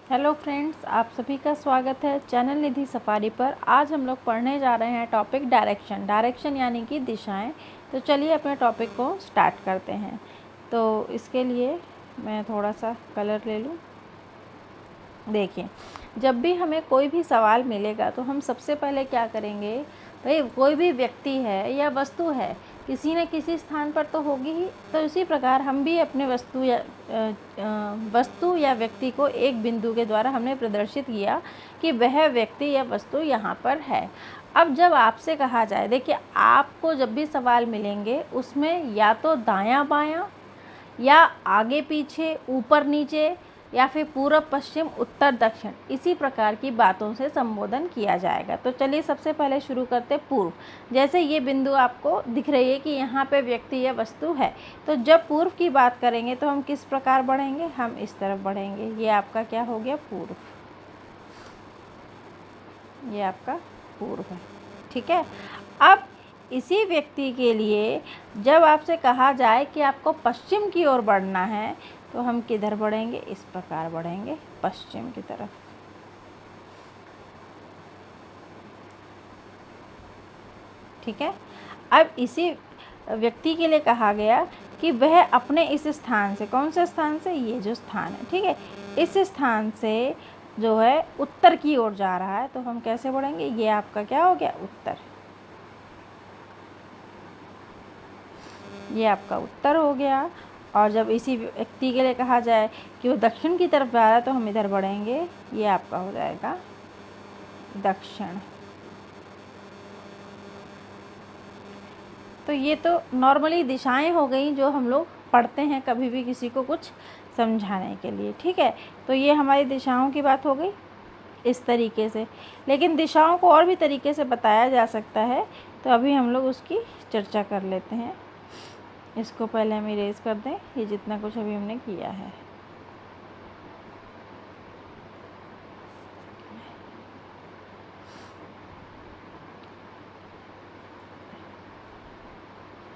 Hello friends, आप सभी का स्वागत है चैनल निधि सफारी पर। आज हम लोग पढ़ने जा रहे हैं टॉपिक डायरेक्शन यानी कि दिशाएं। तो चलिए अपने टॉपिक को स्टार्ट करते हैं। तो इसके लिए मैं थोड़ा सा कलर ले लूँ। देखिए, जब भी हमें कोई भी सवाल मिलेगा तो हम सबसे पहले क्या करेंगे, भाई कोई भी व्यक्ति है या वस्तु है, किसी न किसी स्थान पर तो होगी ही। तो इसी प्रकार हम भी अपने वस्तु या व्यक्ति को एक बिंदु के द्वारा हमने प्रदर्शित किया कि वह व्यक्ति या वस्तु यहाँ पर है। अब जब आपसे कहा जाए, देखिए आपको जब भी सवाल मिलेंगे उसमें या तो दायां बायां या आगे पीछे ऊपर नीचे या फिर पूर्व पश्चिम उत्तर दक्षिण, इसी प्रकार की बातों से संबोधन किया जाएगा। तो चलिए सबसे पहले शुरू करते पूर्व। जैसे ये बिंदु आपको दिख रही है कि यहाँ पे व्यक्ति या वस्तु है, तो जब पूर्व की बात करेंगे तो हम किस प्रकार बढ़ेंगे, हम इस तरफ बढ़ेंगे। ये आपका क्या हो गया, पूर्व। ये आपका पूर्व है, ठीक है। अब इसी व्यक्ति के लिए जब आपसे कहा जाए कि आपको पश्चिम की ओर बढ़ना है, तो हम किधर बढ़ेंगे, इस प्रकार बढ़ेंगे पश्चिम की तरफ, ठीक है। अब इसी व्यक्ति के लिए कहा गया कि वह अपने इस स्थान से, कौन से स्थान से, ये जो स्थान है, ठीक है, इस स्थान से जो है उत्तर की ओर जा रहा है, तो हम कैसे बढ़ेंगे, ये आपका क्या हो गया, उत्तर। ये आपका उत्तर हो गया। और जब इसी व्यक्ति के लिए कहा जाए कि वो दक्षिण की तरफ जा रहा है, तो हम इधर बढ़ेंगे, ये आपका हो जाएगा दक्षिण। तो ये तो नॉर्मली दिशाएं हो गई जो हम लोग पढ़ते हैं कभी भी किसी को कुछ समझाने के लिए, ठीक है। तो ये हमारी दिशाओं की बात हो गई इस तरीके से। लेकिन दिशाओं को और भी तरीके से बताया जा सकता है, तो अभी हम लोग उसकी चर्चा कर लेते हैं। इसको पहले हम इरेज कर दें, ये जितना कुछ अभी हमने किया है।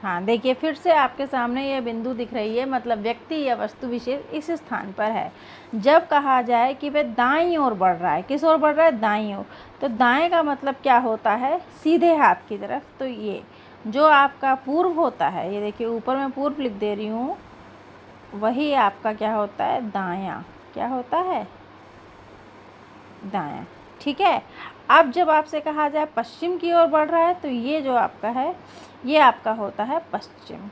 हाँ, देखिए फिर से आपके सामने ये बिंदु दिख रही है, मतलब व्यक्ति या वस्तु विशेष इस स्थान पर है। जब कहा जाए कि वह दाईं ओर बढ़ रहा है, किस ओर बढ़ रहा है, दाईं ओर, तो दाएं का मतलब क्या होता है, सीधे हाथ की तरफ। तो ये जो आपका पूर्व होता है, ये देखिए ऊपर मैं पूर्व लिख दे रही हूँ, वही आपका क्या होता है, दायां। क्या होता है, दायां, ठीक है। अब जब आपसे कहा जाए पश्चिम की ओर बढ़ रहा है, तो ये जो आपका है, ये आपका होता है पश्चिम।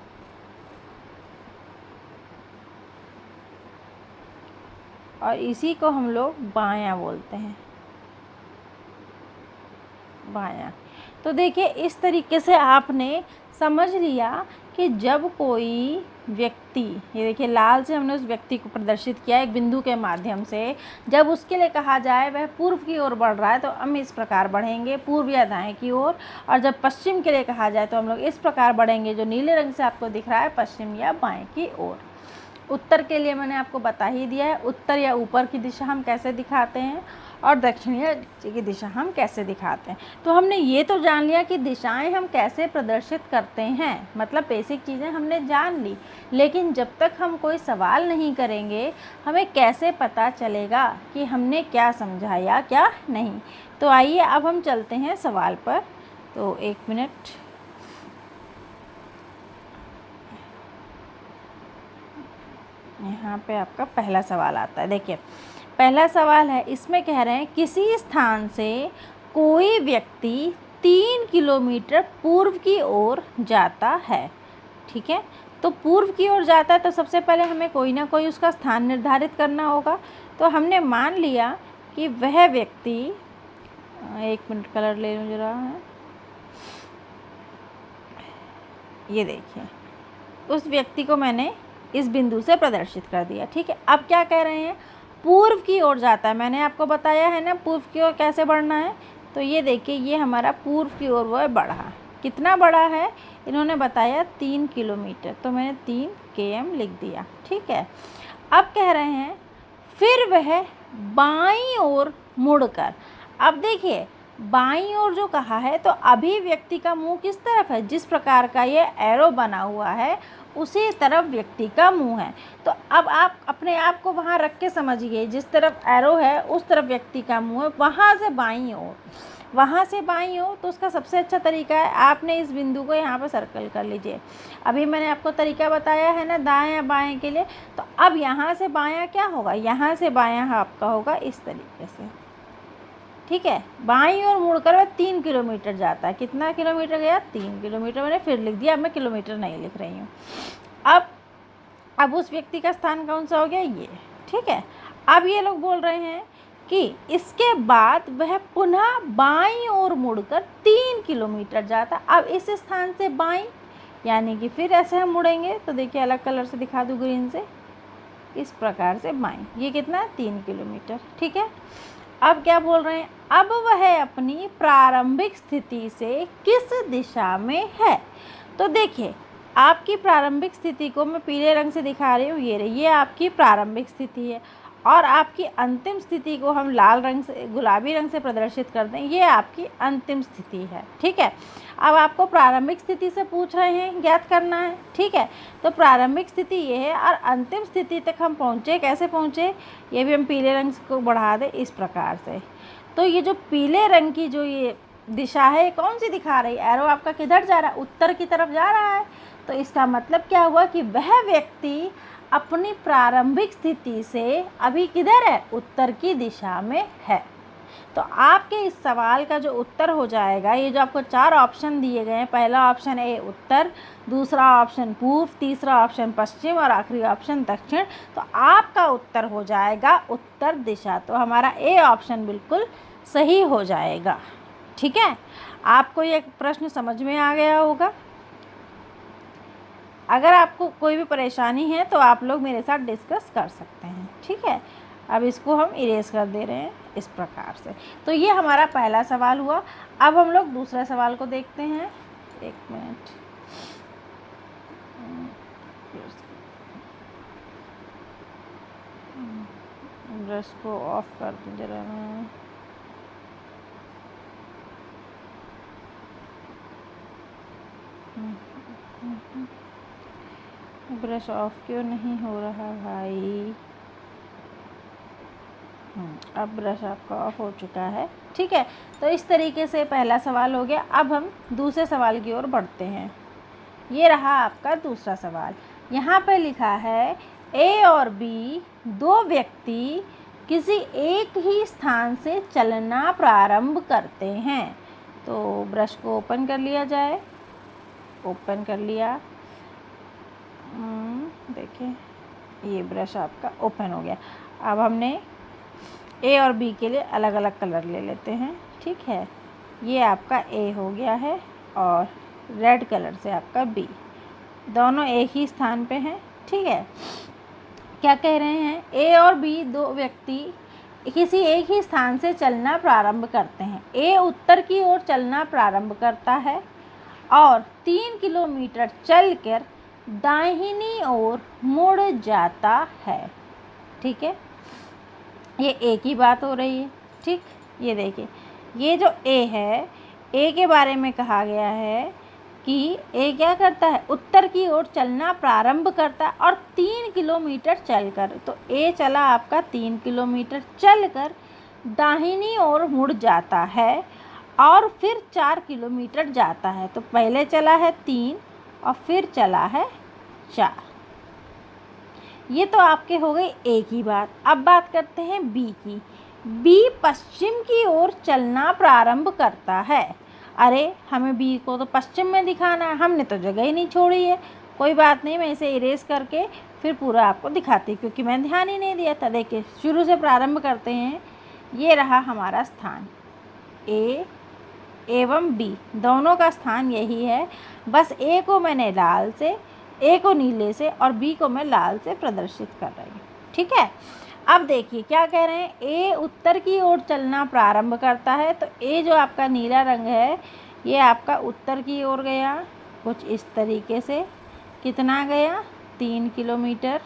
और इसी को हम लोग बायां बोलते हैं, बायां। तो देखिए इस तरीके से आपने समझ लिया कि जब कोई व्यक्ति, ये देखिए लाल से हमने उस व्यक्ति को प्रदर्शित किया एक बिंदु के माध्यम से, जब उसके लिए कहा जाए वह पूर्व की ओर बढ़ रहा है, तो हम इस प्रकार बढ़ेंगे, पूर्व या दाएं की ओर। और जब पश्चिम के लिए कहा जाए तो हम लोग इस प्रकार बढ़ेंगे, जो नीले रंग से आपको दिख रहा है, पश्चिम या बाएं की ओर। उत्तर के लिए मैंने आपको बता ही दिया है, उत्तर या ऊपर की दिशा हम कैसे दिखाते हैं, और दक्षिण या नीचे की दिशा हम कैसे दिखाते हैं। तो हमने ये तो जान लिया कि दिशाएं हम कैसे प्रदर्शित करते हैं, मतलब बेसिक चीज़ें हमने जान ली। लेकिन जब तक हम कोई सवाल नहीं करेंगे, हमें कैसे पता चलेगा कि हमने क्या समझा या क्या नहीं। तो आइए अब हम चलते हैं सवाल पर। तो एक मिनट, यहाँ पे आपका पहला सवाल आता है। देखिए पहला सवाल है, इसमें कह रहे हैं किसी स्थान से कोई व्यक्ति 3 किलोमीटर पूर्व की ओर जाता है, ठीक है। तो पूर्व की ओर जाता है, तो सबसे पहले हमें कोई ना कोई उसका स्थान निर्धारित करना होगा। तो हमने मान लिया कि वह व्यक्ति, एक मिनट कलर ले लूँ जरा, ये देखिए उस व्यक्ति को मैंने इस बिंदु से प्रदर्शित कर दिया, ठीक है। अब क्या कह रहे हैं, पूर्व की ओर जाता है। मैंने आपको बताया है ना पूर्व की ओर कैसे बढ़ना है। तो ये देखिए ये हमारा पूर्व की ओर वो है बढ़ा। कितना बड़ा है, इन्होंने बताया 3 किलोमीटर, तो मैंने 3 km लिख दिया, ठीक है। अब कह रहे हैं फिर वह बाईं ओर मुड़कर। अब देखिए बाईं ओर जो कहा है, तो अभी व्यक्ति का मुंह किस तरफ है, जिस प्रकार का ये एरो बना हुआ है उसी तरफ व्यक्ति का मुंह है। तो अब आप अपने आप को वहाँ रख के समझिए, जिस तरफ एरो है उस तरफ व्यक्ति का मुंह है, वहाँ से बाईं ओर, वहाँ से बाईं ओर। तो उसका सबसे अच्छा तरीका है, आपने इस बिंदु को यहाँ पर सर्कल कर लीजिए। अभी मैंने आपको तरीका बताया है ना दाएं या बाएं के लिए। तो अब यहाँ से बायां क्या होगा, यहाँ से बायां आपका होगा इस तरीके से, ठीक है। बाईं ओर मुड़कर वह 3 किलोमीटर जाता है। कितना किलोमीटर गया, 3 किलोमीटर। मैंने फिर लिख दिया, अब मैं किलोमीटर नहीं लिख रही हूँ। अब उस व्यक्ति का स्थान कौन सा हो गया, ये, ठीक है। अब ये लोग बोल रहे हैं कि इसके बाद वह पुनः बाईं ओर मुड़कर 3 किलोमीटर जाता। अब इस स्थान से बाईं, यानी कि फिर ऐसे हम मुड़ेंगे, तो देखिए अलग कलर से दिखा दूँ, ग्रीन से, इस प्रकार से बाईं। ये कितना, 3 किलोमीटर, ठीक है। अब क्या बोल रहे हैं, अब वह अपनी प्रारंभिक स्थिति से किस दिशा में है। तो देखिए आपकी प्रारंभिक स्थिति को मैं पीले रंग से दिखा रही हूँ, ये रही, ये आपकी प्रारंभिक स्थिति है। और आपकी अंतिम स्थिति को हम लाल रंग से, गुलाबी रंग से प्रदर्शित कर दें, ये आपकी अंतिम स्थिति है, ठीक है। अब आपको प्रारंभिक स्थिति से पूछ रहे हैं, ज्ञात करना है, ठीक है। तो प्रारंभिक स्थिति ये है, और अंतिम स्थिति तक हम पहुँचे, कैसे पहुँचे, ये भी हम पीले रंग को बढ़ा दें इस प्रकार से। तो ये जो पीले रंग की जो ये दिशा है, कौन सी दिखा रही है, एरो आपका किधर जा रहा है, उत्तर की तरफ जा रहा है। तो इसका मतलब क्या हुआ कि वह व्यक्ति अपनी प्रारंभिक स्थिति से अभी किधर है, उत्तर की दिशा में है। तो आपके इस सवाल का जो उत्तर हो जाएगा, ये जो आपको 4 ऑप्शन दिए गए हैं, पहला ऑप्शन ए उत्तर, दूसरा ऑप्शन पूर्व, तीसरा ऑप्शन पश्चिम और आखिरी ऑप्शन दक्षिण। तो आपका उत्तर हो जाएगा उत्तर दिशा। तो हमारा ए ऑप्शन बिल्कुल सही हो जाएगा, ठीक है। आपको ये प्रश्न समझ में आ गया होगा। अगर आपको कोई भी परेशानी है तो आप लोग मेरे साथ डिस्कस कर सकते हैं, ठीक है। अब इसको हम इरेज कर दे रहे हैं इस प्रकार से। तो ये हमारा पहला सवाल हुआ। अब हम लोग दूसरा सवाल को देखते हैं। एक मिनट, ब्रश को ऑफ कर दूँ जरा मैं। ब्रश ऑफ क्यों नहीं हो रहा भाई। अब ब्रश आपका ऑफ हो चुका है, ठीक है। तो इस तरीके से पहला सवाल हो गया। अब हम दूसरे सवाल की ओर बढ़ते हैं। ये रहा आपका दूसरा सवाल। यहाँ पे लिखा है ए और बी दो व्यक्ति किसी एक ही स्थान से चलना प्रारंभ करते हैं। तो ब्रश को ओपन कर लिया जाए, ओपन कर लिया। देखिए ये ब्रश आपका ओपन हो गया। अब हमने ए और बी के लिए अलग अलग कलर ले लेते हैं, ठीक है। ये आपका ए हो गया है और रेड कलर से आपका बी, दोनों एक ही स्थान पे हैं, ठीक है। क्या कह रहे हैं, ए और बी दो व्यक्ति किसी एक ही स्थान से चलना प्रारंभ करते हैं। ए उत्तर की ओर चलना प्रारंभ करता है और 3 किलोमीटर चलकर दाहिनी ओर मुड़ जाता है, ठीक है। ये ए की बात हो रही है, ठीक। ये देखिए, ये जो ए है, ए के बारे में कहा गया है कि ए क्या करता है, उत्तर की ओर चलना प्रारंभ करता है और 3 किलोमीटर चलकर। तो ए चला आपका 3 किलोमीटर चलकर दाहिनी ओर मुड़ जाता है और फिर 4 किलोमीटर जाता है। तो पहले चला है 3 और फिर चला है 4। ये तो आपके हो गई ए की बात। अब बात करते हैं बी की। बी पश्चिम की ओर चलना प्रारंभ करता है। अरे हमें बी को तो पश्चिम में दिखाना है, हमने तो जगह ही नहीं छोड़ी है। कोई बात नहीं, मैं इसे इरेज करके फिर पूरा आपको दिखाती, क्योंकि मैं ध्यान ही नहीं दिया था। देखिए शुरू से प्रारंभ करते हैं। ये रहा हमारा स्थान, ए एवं बी दोनों का स्थान यही है। बस ए को मैंने लाल से, ए को नीले से और बी को मैं लाल से प्रदर्शित कर रही हूँ, ठीक है। अब देखिए क्या कह रहे हैं, ए उत्तर की ओर चलना प्रारंभ करता है। तो ए जो आपका नीला रंग है, ये आपका उत्तर की ओर गया कुछ इस तरीके से। कितना गया, 3 किलोमीटर।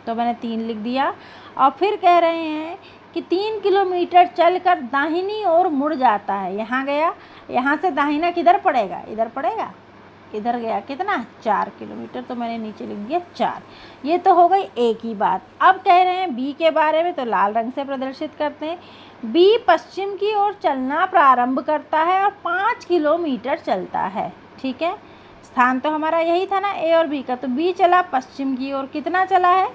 तो मैंने 3 लिख दिया। और फिर कह रहे हैं कि 3 किलोमीटर चलकर दाहिनी ओर मुड़ जाता है। यहाँ गया, यहाँ से दाहिना किधर पड़ेगा, इधर पड़ेगा, इधर गया कितना 4 किलोमीटर, तो मैंने नीचे लिख दिया 4। ये तो हो गई एक ही बात। अब कह रहे हैं बी के बारे में, तो लाल रंग से प्रदर्शित करते हैं। बी पश्चिम की ओर चलना प्रारंभ करता है और 5 किलोमीटर चलता है। ठीक है, स्थान तो हमारा यही था ना ए और बी का, तो बी चला पश्चिम की ओर, कितना चला है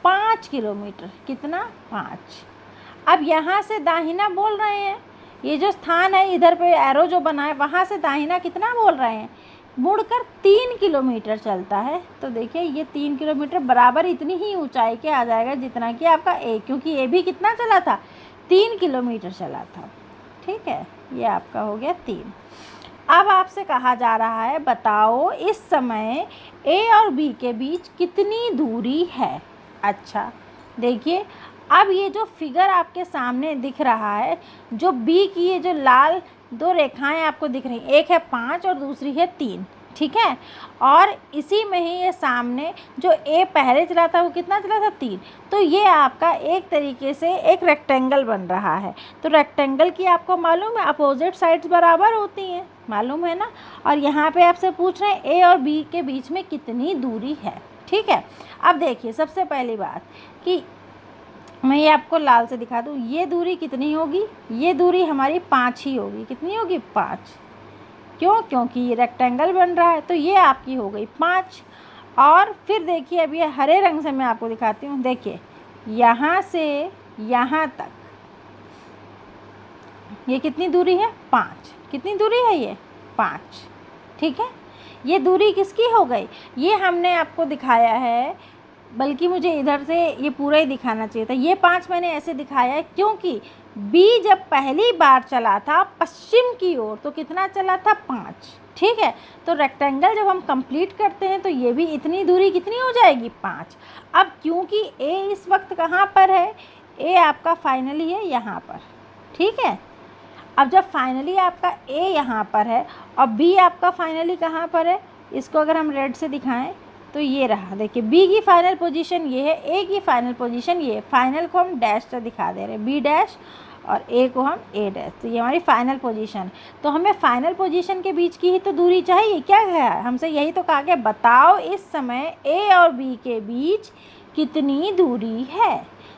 5 किलोमीटर, कितना 5। अब यहाँ से दाहिना बोल रहे हैं, ये जो स्थान है इधर पे एरो जो बना है वहाँ से दाहिना कितना बोल रहे हैं, मुड़कर 3 किलोमीटर चलता है। तो देखिए ये 3 किलोमीटर बराबर इतनी ही ऊंचाई के आ जाएगा जितना कि आपका ए, क्योंकि ए भी कितना चला था 3 किलोमीटर चला था। ठीक है, ये आपका हो गया 3। अब आपसे कहा जा रहा है बताओ इस समय ए और बी के बीच कितनी दूरी है। अच्छा देखिए, अब ये जो फिगर आपके सामने दिख रहा है, जो बी की ये जो लाल 2 रेखाएं आपको दिख रही, एक है 5 और दूसरी है 3। ठीक है, और इसी में ही ये सामने जो ए पहले चला था वो कितना चला था 3। तो ये आपका एक तरीके से एक रेक्टेंगल बन रहा है। तो रेक्टेंगल की आपको मालूम है अपोजिट साइड्स बराबर होती हैं, मालूम है ना। और यहाँ पे आपसे पूछ रहे हैं ए और बी के बीच में कितनी दूरी है। ठीक है, अब देखिए सबसे पहली बात कि मैं ये आपको लाल से दिखा दूँ, ये दूरी कितनी होगी, ये दूरी हमारी 5 ही होगी। कितनी होगी 5, क्यों, क्योंकि ये रेक्टेंगल बन रहा है, तो ये आपकी हो गई 5। और फिर देखिए अब ये हरे रंग से मैं आपको दिखाती हूँ, देखिए यहाँ से यहाँ तक ये कितनी दूरी है 5, कितनी दूरी है ये 5। ठीक है, ये दूरी किसकी हो गई, ये हमने आपको दिखाया है, बल्कि मुझे इधर से ये पूरा ही दिखाना चाहिए था। ये 5 मैंने ऐसे दिखाया है क्योंकि बी जब पहली बार चला था पश्चिम की ओर तो कितना चला था 5। ठीक है, तो रेक्टेंगल जब हम कंप्लीट करते हैं तो ये भी इतनी दूरी कितनी हो जाएगी 5। अब क्योंकि ए इस वक्त कहाँ पर है, ए आपका फाइनली है यहाँ पर। ठीक है, अब जब फाइनली आपका ए यहाँ पर है और बी आपका फाइनली कहाँ पर है, इसको अगर हम रेड से दिखाएं तो ये रहा, देखिए बी की फाइनल पोजीशन ये है, ए की फाइनल पोजीशन ये है। फाइनल को हम डैश से दिखा दे रहे हैं, बी डैश, और ए को हम ए डैश, तो ये हमारी फाइनल पोजीशन। तो हमें फाइनल पोजीशन के बीच की ही तो दूरी चाहिए, क्या है हमसे यही तो कहा गया बताओ इस समय ए और बी के बीच कितनी दूरी है।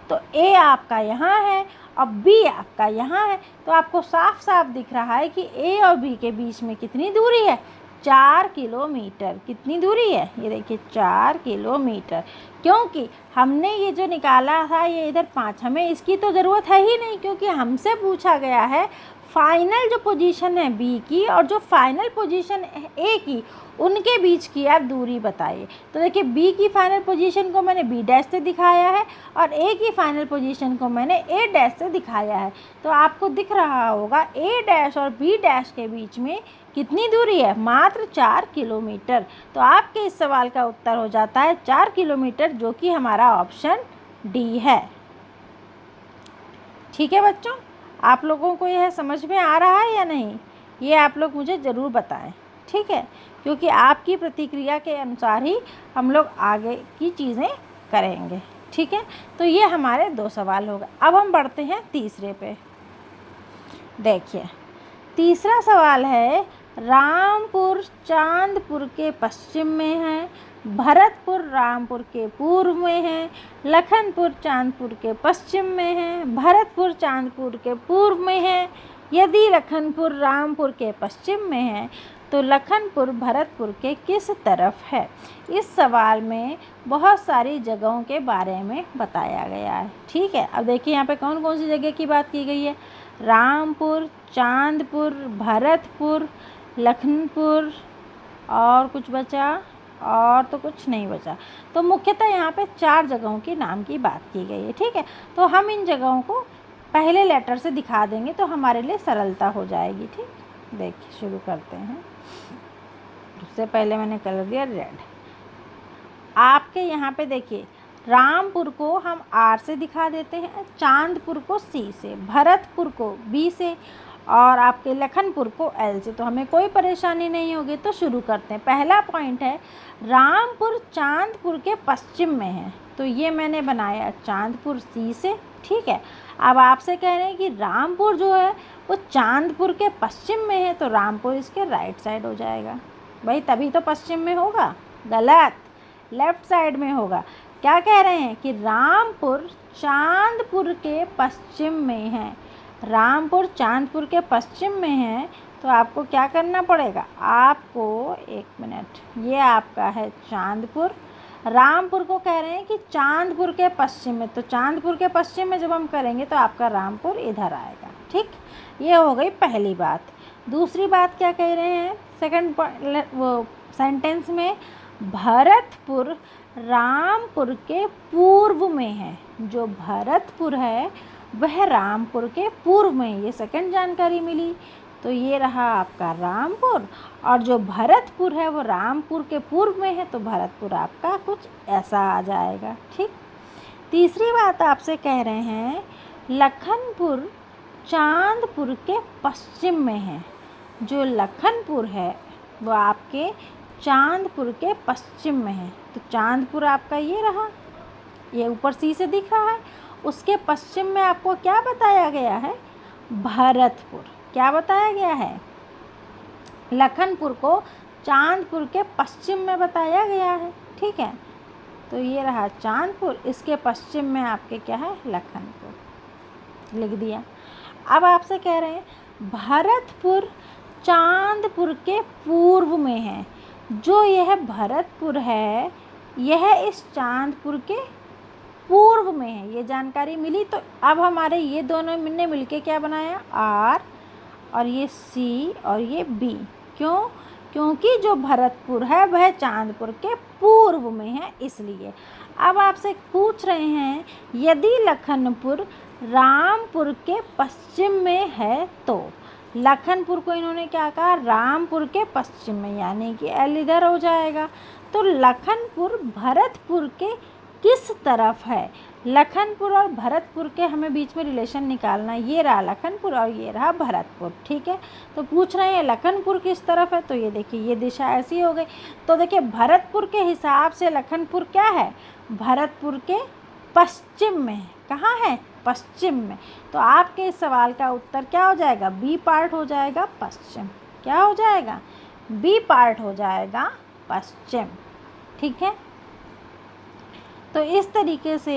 तो ए आपका यहाँ है और बी आपका यहाँ है, तो आपको साफ साफ दिख रहा है कि ए और बी के बीच में कितनी दूरी है 4 किलोमीटर। कितनी दूरी है, ये देखिए 4 किलोमीटर। क्योंकि हमने ये जो निकाला था ये इधर 5, हमें इसकी तो ज़रूरत है ही नहीं, क्योंकि हमसे पूछा गया है फाइनल जो पोजीशन है बी की और जो फाइनल पोजीशन है ए की, उनके बीच की आप दूरी बताइए। तो देखिए बी की फाइनल पोजीशन को मैंने बी डैश से दिखाया है और ए की फाइनल पोजीशन को मैंने ए डैश से दिखाया है। तो आपको दिख रहा होगा ए डैश और बी डैश के बीच में कितनी दूरी है, मात्र 4 किलोमीटर। तो आपके इस सवाल का उत्तर हो जाता है 4 किलोमीटर, जो कि हमारा ऑप्शन डी है। ठीक है बच्चों, आप लोगों को यह समझ में आ रहा है या नहीं, ये आप लोग मुझे ज़रूर बताएं। ठीक है, क्योंकि आपकी प्रतिक्रिया के अनुसार ही हम लोग आगे की चीज़ें करेंगे। ठीक है, तो ये हमारे 2 सवाल हो गए। अब हम बढ़ते हैं तीसरे पे। देखिए तीसरा सवाल है, रामपुर चांदपुर के पश्चिम में है, भरतपुर रामपुर के पूर्व में है, लखनपुर चांदपुर के पश्चिम में है, भरतपुर चांदपुर के पूर्व में है। यदि लखनपुर रामपुर के पश्चिम में है तो लखनपुर भरतपुर के किस तरफ है। इस सवाल में बहुत सारी जगहों के बारे में बताया गया है। ठीक है, अब देखिए यहाँ पे कौन कौन सी जगह की बात की गई है, रामपुर, चांदपुर, भरतपुर, लखनपुर, और कुछ बचा, और तो कुछ नहीं बचा। तो मुख्यतः यहाँ पे 4 जगहों के नाम की बात की गई है। ठीक है, तो हम इन जगहों को पहले लेटर से दिखा देंगे तो हमारे लिए सरलता हो जाएगी। ठीक, देखिए शुरू करते हैं। सबसे पहले मैंने कलर दिया रेड। आपके यहाँ पे देखिए रामपुर को हम आर से दिखा देते हैं, चांदपुर को सी से, भरतपुर को बी से, और आपके लखनपुर को एल से। तो हमें कोई परेशानी नहीं होगी। तो शुरू करते हैं। पहला पॉइंट है, रामपुर चांदपुर के पश्चिम में है। तो ये मैंने बनाया चांदपुर सी से, ठीक है। अब आपसे कह रहे हैं कि रामपुर जो है वो चांदपुर के पश्चिम में है, तो रामपुर इसके राइट साइड हो जाएगा। भाई तभी तो पश्चिम में होगा, गलत, लेफ्ट साइड में होगा। क्या कह रहे हैं कि रामपुर चांदपुर के पश्चिम में है, रामपुर चांदपुर के पश्चिम में है, तो आपको क्या करना पड़ेगा, आपको एक मिनट, ये आपका है चांदपुर, रामपुर को कह रहे हैं कि चांदपुर के पश्चिम में, तो चांदपुर के पश्चिम में जब हम करेंगे तो आपका रामपुर इधर आएगा, ठीक। ये हो गई पहली बात। दूसरी बात क्या कह रहे हैं सेकंड वो सेंटेंस में, भरतपुर रामपुर के पूर्व में है। जो भरतपुर है वह रामपुर के पूर्व में, ये सेकंड जानकारी मिली। तो ये रहा आपका रामपुर, और जो भरतपुर है वो रामपुर के पूर्व में है, तो भरतपुर आपका कुछ ऐसा आ जाएगा, ठीक। तीसरी बात आपसे कह रहे हैं लखनपुर चांदपुर के पश्चिम में है। जो लखनपुर है वो आपके चांदपुर के पश्चिम में है, तो चांदपुर आपका ये रहा, ये ऊपर सी से दिख रहा है। उसके पश्चिम में आपको क्या बताया गया है, भरतपुर। क्या बताया गया है, लखनपुर को चांदपुर के पश्चिम में बताया गया है, ठीक है। तो ये रहा चांदपुर, इसके पश्चिम में आपके क्या है, लखनपुर, लिख दिया। अब आपसे कह रहे हैं भरतपुर चांदपुर के पूर्व में है। जो यह भरतपुर है यह इस चांदपुर के पूर्व में है, ये जानकारी मिली। तो अब हमारे ये दोनों ने मिलके क्या बनाया, आर, और ये सी और ये बी। क्यों, क्योंकि जो भरतपुर है वह चांदपुर के पूर्व में है, इसलिए। अब आपसे पूछ रहे हैं यदि लखनपुर रामपुर के पश्चिम में है, तो लखनपुर को इन्होंने क्या कहा, रामपुर के पश्चिम में, यानी कि एल इधर हो जाएगा। तो लखनपुर भरतपुर के किस तरफ है, लखनपुर और भरतपुर के हमें बीच में रिलेशन निकालना है। ये रहा लखनपुर और ये रहा भरतपुर, ठीक है। तो पूछ रहे हैं लखनपुर किस तरफ है, तो ये देखिए ये दिशा ऐसी हो गई। तो देखिए भरतपुर के हिसाब से लखनपुर क्या है, भरतपुर के पश्चिम में है। कहाँ है, पश्चिम में। तो आपके इस सवाल का उत्तर क्या हो जाएगा, बी पार्ट हो जाएगा, पश्चिम। क्या हो जाएगा, बी पार्ट हो जाएगा, पश्चिम, ठीक है। तो इस तरीके से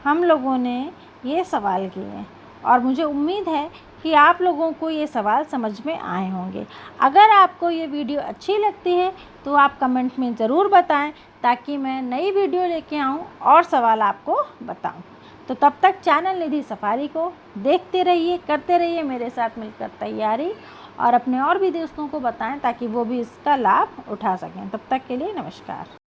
हम लोगों ने ये सवाल किए, और मुझे उम्मीद है कि आप लोगों को ये सवाल समझ में आए होंगे। अगर आपको ये वीडियो अच्छी लगती है तो आप कमेंट में ज़रूर बताएं, ताकि मैं नई वीडियो लेके आऊँ और सवाल आपको बताऊं। तो तब तक चैनल निधि सफारी को देखते रहिए, करते रहिए मेरे साथ मिलकर तैयारी, और अपने और भी दोस्तों को बताएं ताकि वो भी इसका लाभ उठा सकें। तब तक के लिए नमस्कार।